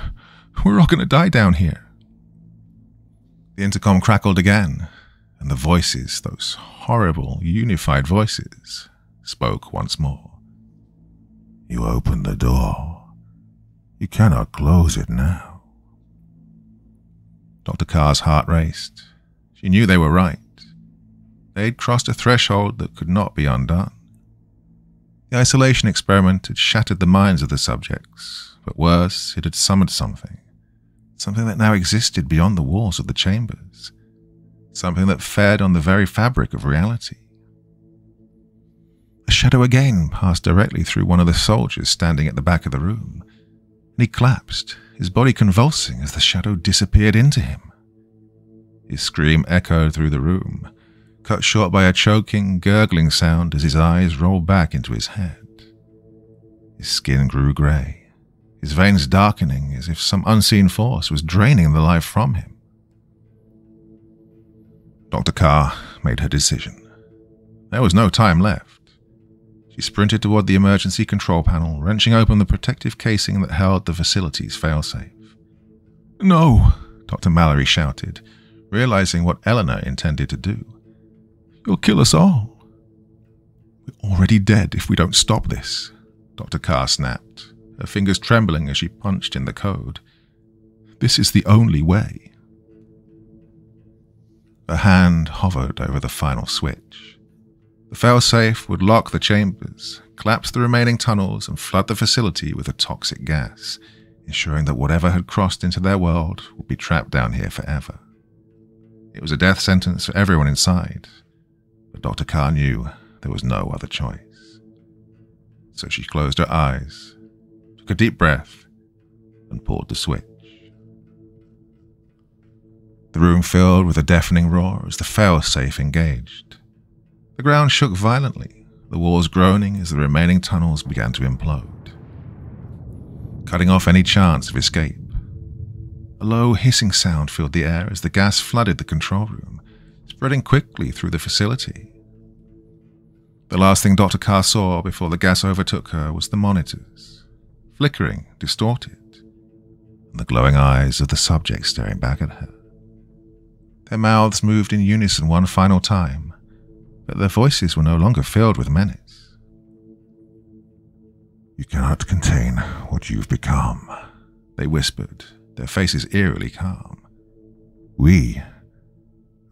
We're all going to die down here." The intercom crackled again, and the voices, those horrible, unified voices, spoke once more. "You opened the door. You cannot close it now." Dr. Carr's heart raced. She knew they were right. They'd crossed a threshold that could not be undone. The isolation experiment had shattered the minds of the subjects, but worse, it had summoned something that now existed beyond the walls of the chambers, something that fed on the very fabric of reality. A shadow again passed directly through one of the soldiers standing at the back of the room, and he collapsed, his body convulsing as the shadow disappeared into him. His scream echoed through the room, cut short by a choking, gurgling sound as his eyes rolled back into his head. His skin grew grey, his veins darkening as if some unseen force was draining the life from him. Dr. Carr made her decision. There was no time left. She sprinted toward the emergency control panel, wrenching open the protective casing that held the facility's failsafe. "No!" Dr. Mallory shouted, realizing what Eleanor intended to do. "You'll kill us all." "We're already dead if we don't stop this," Dr. Carr snapped, her fingers trembling as she punched in the code. "This is the only way." Her hand hovered over the final switch. The failsafe would lock the chambers, collapse the remaining tunnels, and flood the facility with a toxic gas, ensuring that whatever had crossed into their world would be trapped down here forever. It was a death sentence for everyone inside, but Dr. Carr knew there was no other choice. So she closed her eyes, took a deep breath, and pulled the switch. The room filled with a deafening roar as the failsafe engaged. The ground shook violently, the walls groaning as the remaining tunnels began to implode, cutting off any chance of escape. A low hissing sound filled the air as the gas flooded the control room, spreading quickly through the facility. The last thing Dr. Carr saw before the gas overtook her was the monitors, flickering, distorted, and the glowing eyes of the subjects staring back at her. Their mouths moved in unison one final time, but their voices were no longer filled with menace. "You cannot contain what you've become," they whispered, their faces eerily calm. "We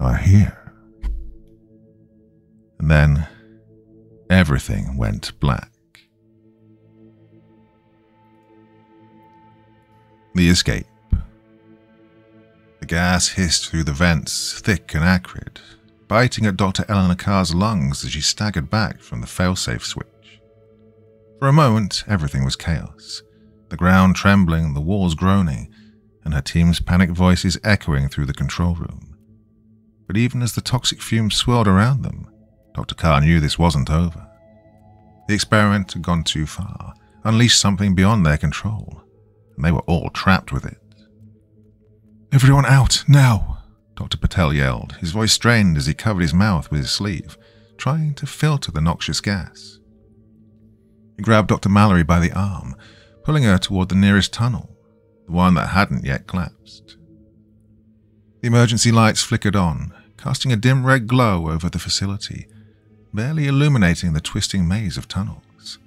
are here." And then everything went black. The escape. The gas hissed through the vents, thick and acrid, biting at Dr. Eleanor Carr's lungs as she staggered back from the failsafe switch. For a moment, everything was chaos. The ground trembling, the walls groaning, and her team's panicked voices echoing through the control room. But even as the toxic fumes swirled around them, Dr. Carr knew this wasn't over. The experiment had gone too far, unleashed something beyond their control, and they were all trapped with it. "Everyone out, now!" Dr. Patel yelled, his voice strained as he covered his mouth with his sleeve, trying to filter the noxious gas. He grabbed Dr. Mallory by the arm, pulling her toward the nearest tunnel, the one that hadn't yet collapsed. The emergency lights flickered on, casting a dim red glow over the facility, barely illuminating the twisting maze of tunnels.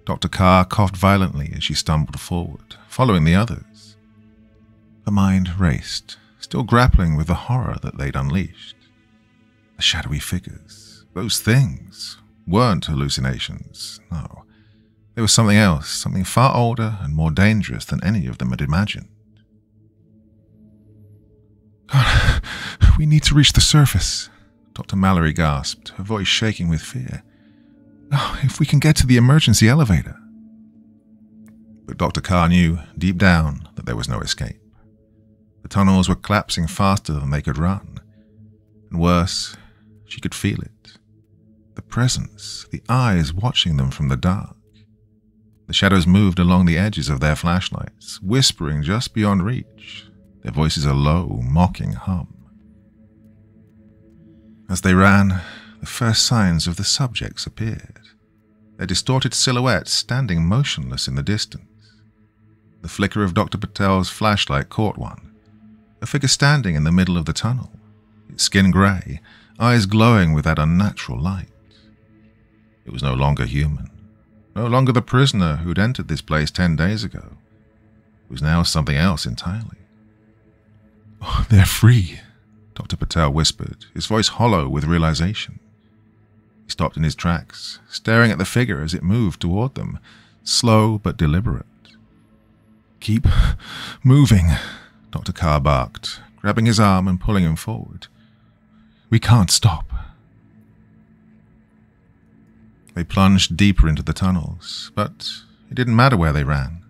Dr. Carr coughed violently as she stumbled forward, following the others. Her mind raced, still grappling with the horror that they'd unleashed. The shadowy figures, those things, weren't hallucinations, no. There was something else, something far older and more dangerous than any of them had imagined. "God, we need to reach the surface," Dr. Mallory gasped, her voice shaking with fear. "Oh, if we can get to the emergency elevator." But Dr. Carr knew, deep down, that there was no escape. The tunnels were collapsing faster than they could run. And worse, she could feel it. The presence, the eyes watching them from the dark. The shadows moved along the edges of their flashlights, whispering just beyond reach, their voices a low, mocking hum. As they ran, the first signs of the subjects appeared, their distorted silhouettes standing motionless in the distance. The flicker of Dr. Patel's flashlight caught one, a figure standing in the middle of the tunnel, its skin grey, eyes glowing with that unnatural light. It was no longer human, no longer the prisoner who'd entered this place 10 days ago. It was now something else entirely. "Oh, they're free," Dr. Patel whispered, his voice hollow with realization. He stopped in his tracks, staring at the figure as it moved toward them, slow but deliberate. "Keep moving," Dr. Carr barked, grabbing his arm and pulling him forward. "We can't stop." They plunged deeper into the tunnels, but it didn't matter where they ran.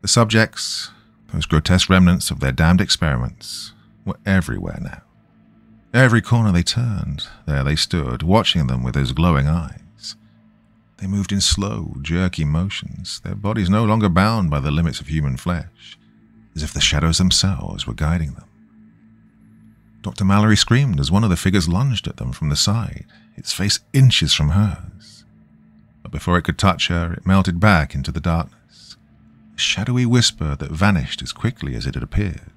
The subjects, those grotesque remnants of their damned experiments, were everywhere now. Every corner they turned, there they stood, watching them with those glowing eyes. They moved in slow, jerky motions, their bodies no longer bound by the limits of human flesh, as if the shadows themselves were guiding them. Dr. Mallory screamed as one of the figures lunged at them from the side, its face inches from hers. But before it could touch her, it melted back into the darkness, a shadowy whisper that vanished as quickly as it had appeared.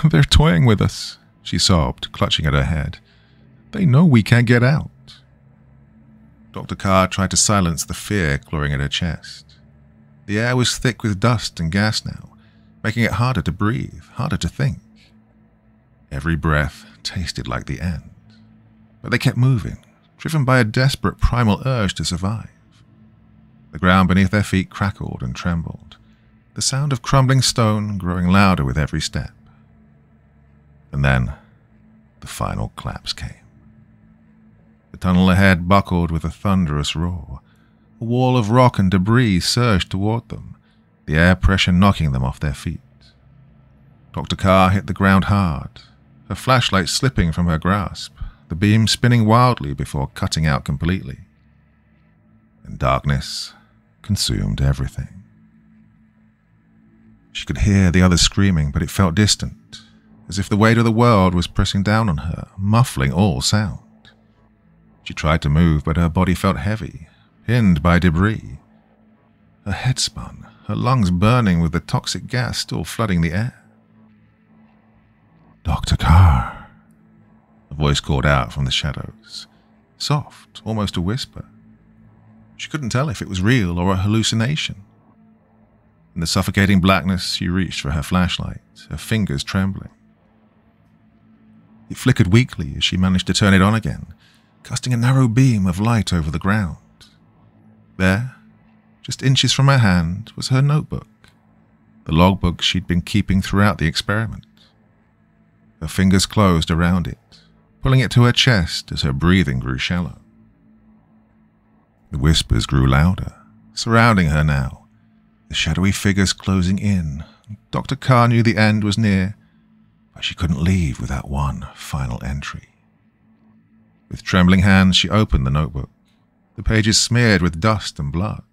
"They're toying with us," she sobbed, clutching at her head. "They know we can't get out." Dr. Carr tried to silence the fear clawing at her chest. The air was thick with dust and gas now, making it harder to breathe, harder to think. Every breath tasted like the end. But they kept moving, driven by a desperate primal urge to survive. The ground beneath their feet crackled and trembled, the sound of crumbling stone growing louder with every step. And then, the final collapse came. The tunnel ahead buckled with a thunderous roar. A wall of rock and debris surged toward them, the air pressure knocking them off their feet. Dr. Carr hit the ground hard, her flashlight slipping from her grasp, the beam spinning wildly before cutting out completely. And darkness consumed everything. She could hear the others screaming, but it felt distant, as if the weight of the world was pressing down on her, muffling all sound. She tried to move, but her body felt heavy, pinned by debris. Her head spun, her lungs burning with the toxic gas still flooding the air. "Dr. Carr," a voice called out from the shadows, soft, almost a whisper. She couldn't tell if it was real or a hallucination. In the suffocating blackness, she reached for her flashlight, her fingers trembling. It flickered weakly as she managed to turn it on again, casting a narrow beam of light over the ground. There, just inches from her hand, was her notebook, the logbook she'd been keeping throughout the experiment. Her fingers closed around it, pulling it to her chest as her breathing grew shallow. The whispers grew louder, surrounding her now, the shadowy figures closing in. Dr. Carr knew the end was near, but she couldn't leave without one final entry. With trembling hands, she opened the notebook, the pages smeared with dust and blood.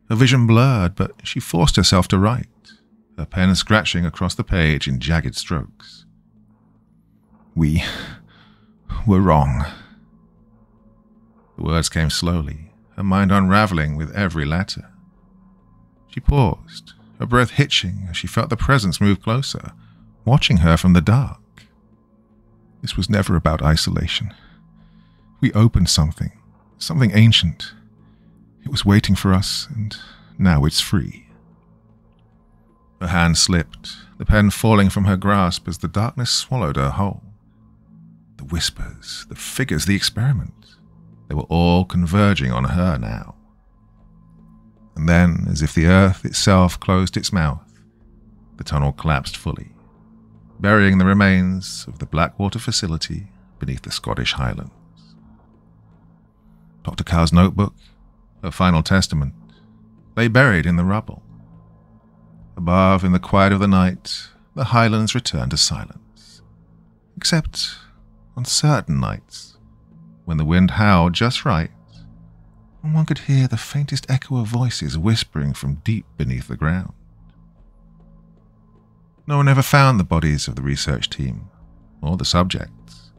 Her vision blurred, but she forced herself to write, her pen scratching across the page in jagged strokes. We were wrong. The words came slowly, her mind unraveling with every letter. She paused, her breath hitching as she felt the presence move closer, watching her from the dark. This was never about isolation. We opened something ancient. It was waiting for us, and now it's free. Her hand slipped, the pen falling from her grasp as the darkness swallowed her whole. The whispers, the figures, the experiment, they were all converging on her now. And then, as if the earth itself closed its mouth, the tunnel collapsed fully, burying the remains of the Blackwater facility beneath the Scottish Highlands. Dr. Carr's notebook, her final testament, lay buried in the rubble. Above, in the quiet of the night, the Highlands returned to silence, except on certain nights, when the wind howled just right, and one could hear the faintest echo of voices whispering from deep beneath the ground. No one ever found the bodies of the research team, or the subjects.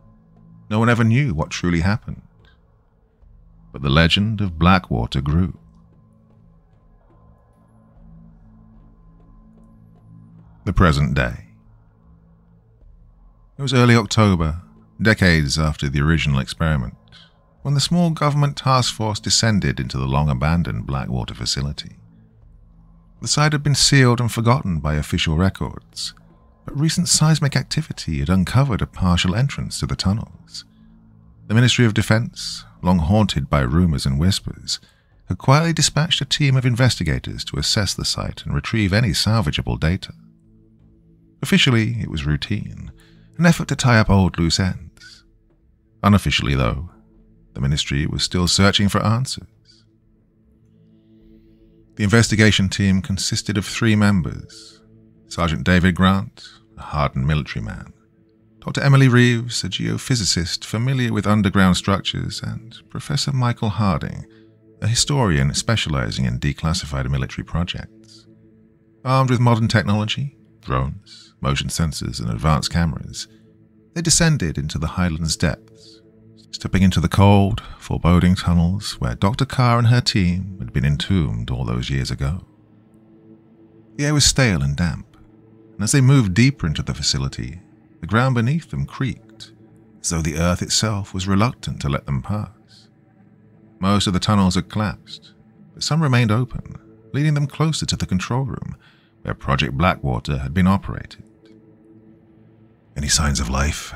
No one ever knew what truly happened. But the legend of Blackwater grew. The present day. It was early October, decades after the original experiment, when the small government task force descended into the long-abandoned Blackwater facility. The site had been sealed and forgotten by official records, but recent seismic activity had uncovered a partial entrance to the tunnels. The Ministry of Defense, long haunted by rumors and whispers, had quietly dispatched a team of investigators to assess the site and retrieve any salvageable data. Officially, it was routine, an effort to tie up old loose ends. Unofficially, though, the ministry was still searching for answers. The investigation team consisted of 3 members: Sergeant David Grant, a hardened military man, Dr. Emily Reeves, a geophysicist familiar with underground structures, and Professor Michael Harding, a historian specializing in declassified military projects. Armed with modern technology, drones, motion sensors, and advanced cameras, they descended into the Highlands' depths, stepping into the cold, foreboding tunnels where Dr. Carr and her team had been entombed all those years ago. The air was stale and damp, and as they moved deeper into the facility, the ground beneath them creaked, as though the earth itself was reluctant to let them pass. Most of the tunnels had collapsed, but some remained open, leading them closer to the control room where Project Blackwater had been operated. "Any signs of life?"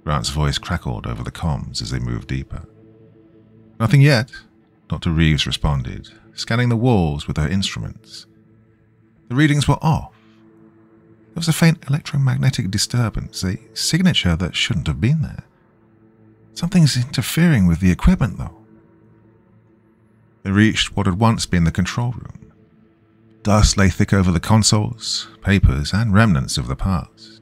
Grant's voice crackled over the comms as they moved deeper. "Nothing yet," Dr. Reeves responded, scanning the walls with her instruments. The readings were off. There was a faint electromagnetic disturbance, a signature that shouldn't have been there. Something's interfering with the equipment, though. They reached what had once been the control room. Dust lay thick over the consoles, papers, and remnants of the past.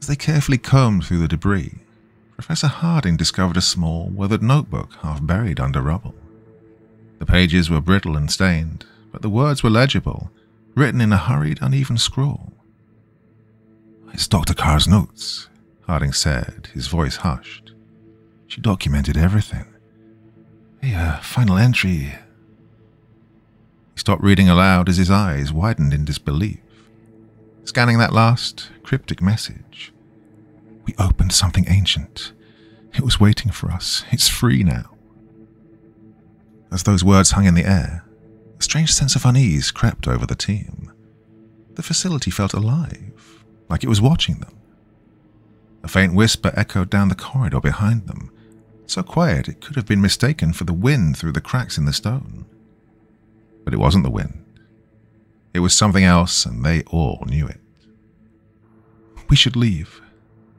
As they carefully combed through the debris, Professor Harding discovered a small, weathered notebook half buried under rubble. The pages were brittle and stained, but the words were legible, written in a hurried, uneven scrawl. "It's Dr. Carr's notes," Harding said, his voice hushed. "She documented everything. A final entry." He stopped reading aloud as his eyes widened in disbelief, scanning that last, cryptic message. "We opened something ancient. It was waiting for us. It's free now." As those words hung in the air, a strange sense of unease crept over the team. The facility felt alive, like it was watching them. A faint whisper echoed down the corridor behind them, so quiet it could have been mistaken for the wind through the cracks in the stone. But it wasn't the wind. It was something else, and they all knew it. "We should leave,"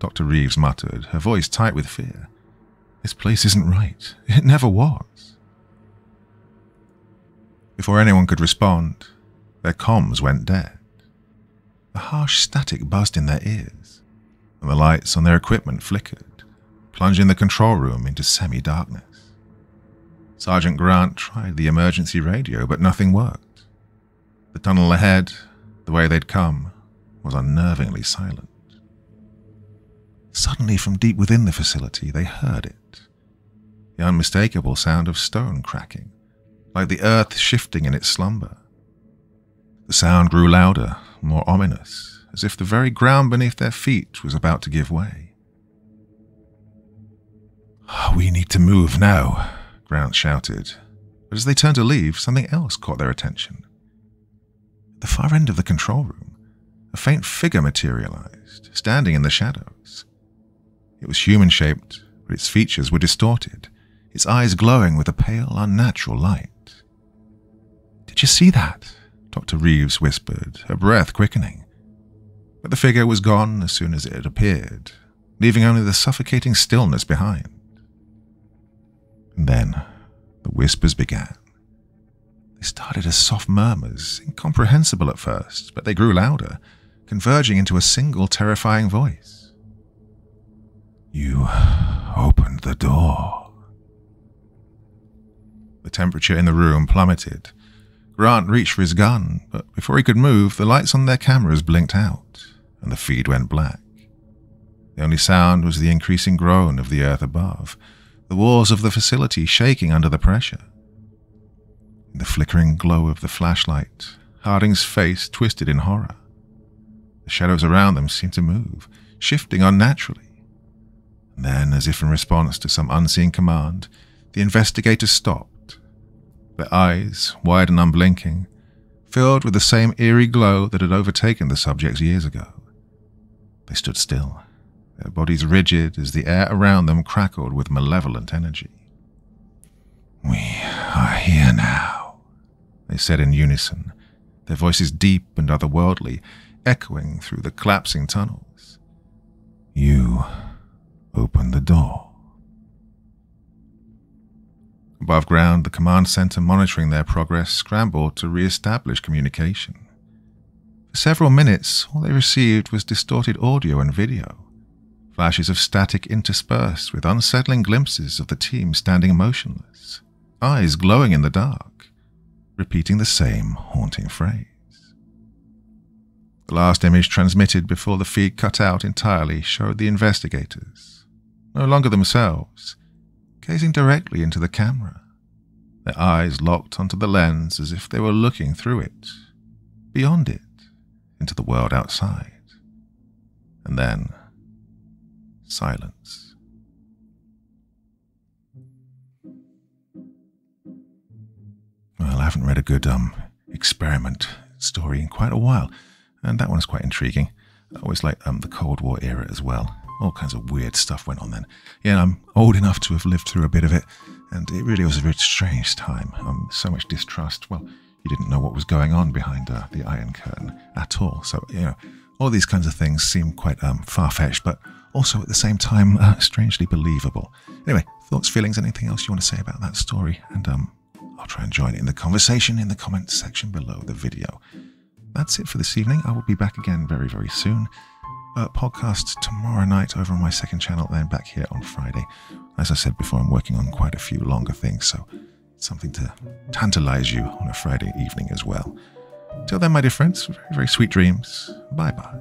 Dr. Reeves muttered, her voice tight with fear. "This place isn't right. It never was." Before anyone could respond, their comms went dead. A harsh static buzzed in their ears, and the lights on their equipment flickered, plunging the control room into semi-darkness. Sergeant Grant tried the emergency radio, but nothing worked. The tunnel ahead, the way they'd come, was unnervingly silent. Suddenly, from deep within the facility, they heard it. The unmistakable sound of stone cracking, like the earth shifting in its slumber. The sound grew louder, more ominous, as if the very ground beneath their feet was about to give way. "We need to move now," Grant shouted, but as they turned to leave, something else caught their attention. At the far end of the control room, a faint figure materialized, standing in the shadows. It was human-shaped, but its features were distorted, its eyes glowing with a pale, unnatural light. "Did you see that?" Dr. Reeves whispered, her breath quickening. But the figure was gone as soon as it had appeared, leaving only the suffocating stillness behind. And then the whispers began. They started as soft murmurs, incomprehensible at first, but they grew louder, converging into a single terrifying voice. "You opened the door." The temperature in the room plummeted. Grant reached for his gun, but before he could move, the lights on their cameras blinked out, and the feed went black. The only sound was the increasing groan of the earth above, the walls of the facility shaking under the pressure. In the flickering glow of the flashlight, Harding's face twisted in horror. The shadows around them seemed to move, shifting unnaturally. And then, as if in response to some unseen command, the investigators stopped. Their eyes, wide and unblinking, filled with the same eerie glow that had overtaken the subjects years ago. They stood still, their bodies rigid as the air around them crackled with malevolent energy. "We are here now," they said in unison, their voices deep and otherworldly, echoing through the collapsing tunnels. "You opened the door." Above ground, the command center monitoring their progress scrambled to re-establish communication. For several minutes, all they received was distorted audio and video, flashes of static interspersed with unsettling glimpses of the team standing motionless, eyes glowing in the dark, repeating the same haunting phrase. The last image transmitted before the feed cut out entirely showed the investigators, no longer themselves, gazing directly into the camera, their eyes locked onto the lens as if they were looking through it, beyond it, into the world outside. And then, silence. Well, I haven't read a good experiment story in quite a while, and that one's quite intriguing. I always liked the Cold War era as well. All kinds of weird stuff went on then. Yeah, I'm old enough to have lived through a bit of it, and it really was a very strange time. So much distrust. Well, you didn't know what was going on behind the Iron Curtain at all. So, all these kinds of things seem quite far-fetched, but also at the same time strangely believable. Anyway, thoughts, feelings, anything else you want to say about that story? And I'll try and join in the conversation in the comments section below the video. That's it for this evening. I will be back again very, very soon. Podcast tomorrow night over on my second channel, then back here on Friday. As I said before, I'm working on quite a few longer things, so it's something to tantalize you on a Friday evening as well. Till then, my dear friends, very, very sweet dreams. Bye-bye.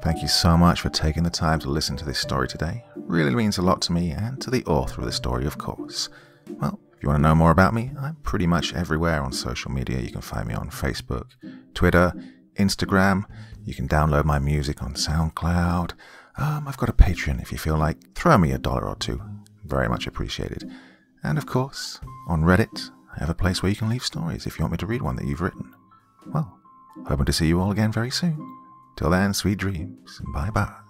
Thank you so much for taking the time to listen to this story today. It really means a lot to me and to the author of the story, of course. Well, if you want to know more about me, I'm pretty much everywhere on social media. You can find me on Facebook, Twitter, Instagram. You can download my music on SoundCloud. I've got a Patreon if you feel like. Throw me $1 or $2. Very much appreciated. And of course, on Reddit, I have a place where you can leave stories if you want me to read one that you've written. Well, hoping to see you all again very soon. Till then, sweet dreams. Bye-bye.